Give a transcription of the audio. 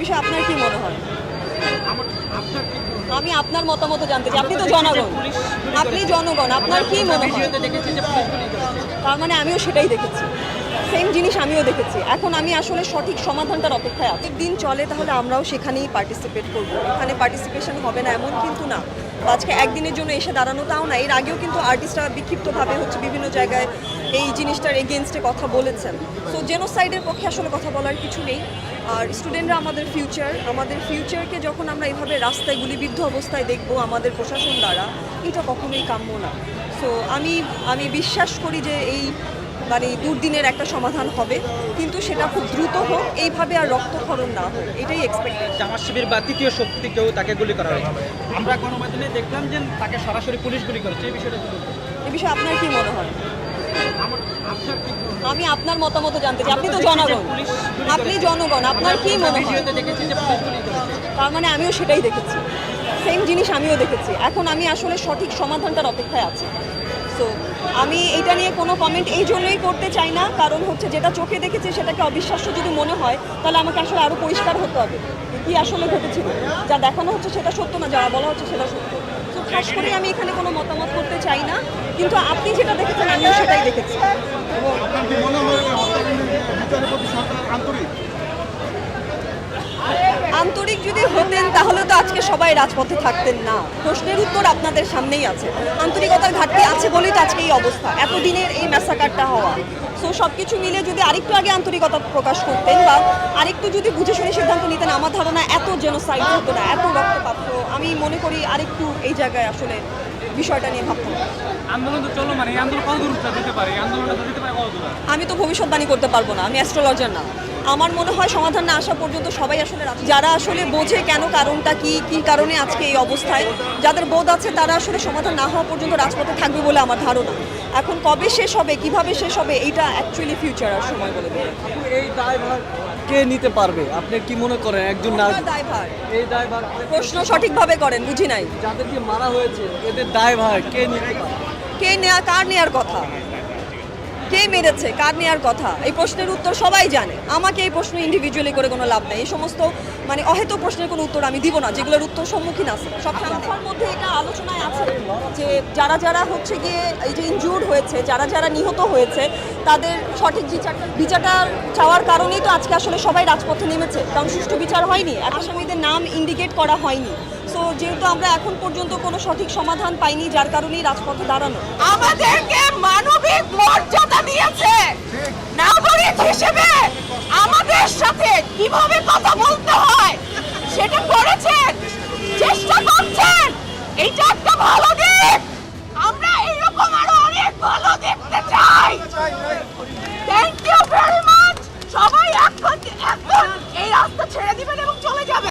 বিষয়ে আপনার কি মনে হয়? আমি আপনার মতামত জানতে চাই। আপনি তো জনগণ, আপনি জনগণ, আপনার কি মনে হয়? তার মানে আমিও সেটাই দেখেছি, সেম জিনিস আমিও দেখেছি। এখন আমি আসলে সঠিক সমাধানটার অপেক্ষায় আছি। দিন চলে তাহলে আমরাও সেখানেই পার্টিসিপেট করব। এখানে পার্টিসিপেশন হবে না এমন কিন্তু না। আজকে একদিনের জন্য এসে দাঁড়ানো তাও না। এর আগেও কিন্তু আর্টিস্টরা বিক্ষিপ্তভাবে হচ্ছে বিভিন্ন জায়গায় এই জিনিসটার এগেনস্টে কথা বলেছেন। সো জেনোসাইডের পক্ষে আসলে কথা বলার কিছু নেই। আর স্টুডেন্টরা আমাদের ফিউচারকে যখন আমরা এভাবে রাস্তায় গুলিবিদ্ধ অবস্থায় দেখব আমাদের প্রশাসন দ্বারা, এটা কখনোই কাম্য না। সো আমি বিশ্বাস করি যে এই মানে দুর্দিনের একটা সমাধান হবে, কিন্তু সেটা খুব দ্রুত হোক, এইভাবে আর রক্তক্ষরণ না হোক, এটাই এক্সপেক্টেড। জামাত শিবির বা তৃতীয় শক্তি কেউ তাকে গুলি করা হয়। আমরা গণমাধ্যমে দেখলাম যে তাকে সরাসরি পুলিশ গুলি করেছে, এই বিষয়টা এ বিষয়ে আপনার কি মনে হয়? আমি আপনার মতামত জানতে চাই। আপনি তো জনগণ, আপনি জনগণ, আপনার কি মনে হয়? তার মানে আমিও সেটাই দেখেছি, সেম জিনিস আমিও দেখেছি। এখন আমি আসলে সঠিক সমাধানটার অপেক্ষায় আছি। সো আমি এটা নিয়ে কোনো কমেন্ট এই জন্যই করতে চাই না, কারণ হচ্ছে যেটা চোখে দেখেছি সেটাকে অবিশ্বাস্য যদি মনে হয় তাহলে আমাকে আসলে আরও পরিষ্কার হতে হবে কি আসলে ঘটেছিল। যা দেখানো হচ্ছে সেটা সত্য না, যা বলা হচ্ছে সেটা সত্য। তো খাস করে আমি এখানে কোনো মতামত করতে চাই না, কিন্তু আপনি যেটা দেখেছেন আমিও সেটাই দেখেছি। এবং আন্তরিক যদি হতেন তাহলে তো আজকে সবাই রাজপথে থাকতেন না। প্রশ্নের উত্তর আপনাদের সামনেই আছে। আন্তরিকতার ঘাটতি আছে বলেই তো আজকে এই অবস্থা, এতদিনের এই ম্যাসাকারটা হওয়া। সো সব কিছু মিলে যদি আরেকটু আগে আন্তরিকতা প্রকাশ করতেন বা আরেকটু যদি বুঝে শুনে সিদ্ধান্ত নিতেন, আমার ধারণা এত জেনোসাইড হতো না, এত রক্তপাত। তো আমি মনে করি আরেকটু এই জায়গায় আসলে বিষয়টা নিয়ে ভাবতাম। আন্দোলন তো চলো, মানে আন্দোলন কত দূর যেতে পারে, আন্দোলনটা যেতে পারে কত দূর? আমি তো ভবিষ্যৎবাণী করতে পারবো না, আমি অ্যাস্ট্রোলজার না। আমার মনে হয় সমাধান না আসা পর্যন্ত সবাই আসলে যারা আসলে বোঝে কেন, কারণটা কি কি কারণে আজকে এই অবস্থায়, যাদের বোধ আছে তারা আসলে সমাধান না হওয়া পর্যন্ত রাজপথে থাকবে বলে আমার ধারণা। এখন কবে শেষ হবে, কিভাবে শেষ হবে, এইটা অ্যাকচুয়ালি ফিউচার আর সময় বলে দেবে। এই দায়ভার কে নিতে পারবে? আপনি কি মনে করেন একজন দায়ভার? এই দায়ভার প্রশ্ন সঠিকভাবে করেন, বুঝি নাই। যাদেরকে মারা হয়েছে এদের দায়ভার কে নিতে পারবে? কে নেয়া, কার নেয়ার কথা, কে মেরেছে, কার নেয়ার কথা, এই প্রশ্নের উত্তর সবাই জানে। আমাকে এই প্রশ্ন ইন্ডিভিজুয়ালি করে কোনো লাভ নেই। এই সমস্ত মানে অহেতুক প্রশ্নের কোনো উত্তর আমি দিব না, যেগুলোর উত্তর সম্মুখীন আছে। সব সংখ্যার মধ্যে এটা আলোচনায় আছে যে যারা যারা হচ্ছে গিয়ে এই যে ইনজুর্ড হয়েছে, যারা যারা নিহত হয়েছে, তাদের সঠিক বিচারটা চাওয়ার কারণেই তো আজকে আসলে সবাই রাজপথে নেমেছে, কারণ সুষ্ঠু বিচার হয়নি, আসামিদের নাম ইন্ডিকেট করা হয়নি। সো যেহেতু আমরা এখন পর্যন্ত কোনো সঠিক সমাধান পাইনি, যার কারণেই রাজপথে দাঁড়ানো। আমাদেরকে মানবিক মর্যাদা দিয়েছে, নাগরিক হিসেবে আমাদের সাথে কিভাবে কথা বলতে হয় সেটা করেছেন, চেষ্টা করছেন। এইটা একটা ভালো দিক। আমরা এইরকম আরো অনেক ভালো দেখতে চাই। থ্যাংক